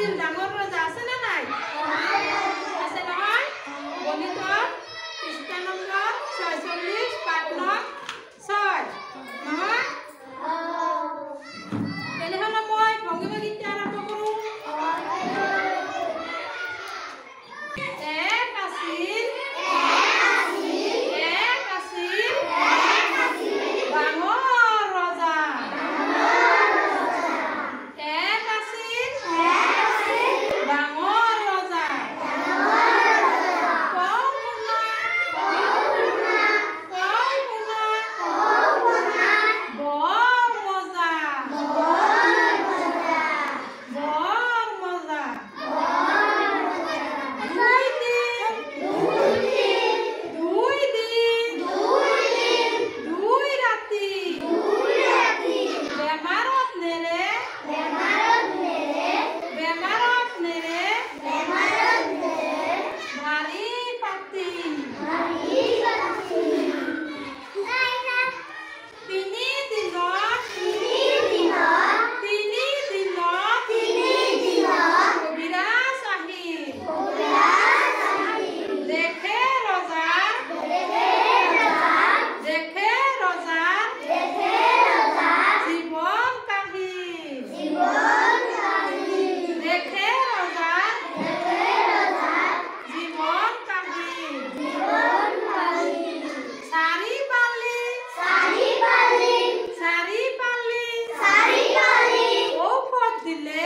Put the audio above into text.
আছিল ডাঙৰ ৰজা আছে না নাই? আছে নহয়? গণিতৰ পৃষ্ঠা নম্বৰ 46 পাঠ নং 6 নহয়? তেনেহ'লে মই ভংগীমা গীতটি আৰম্ভ কৰোঁ। এক আছিল ডাঙৰ ৰজা। এক আছিল ডাঙৰ ৰজা। কওঁ শুনা বৰ মজা দুই দিন দুই ৰাতি বেমাৰত নেৰে ভাৰী পাতি তিনি দিনত কবিৰাজ আহিল। দেখে ৰজাৰ জীৱন কাহিল। দেখে ৰজাৰ জীৱন কাহিল। চাৰি পালি ঔষধ দিলে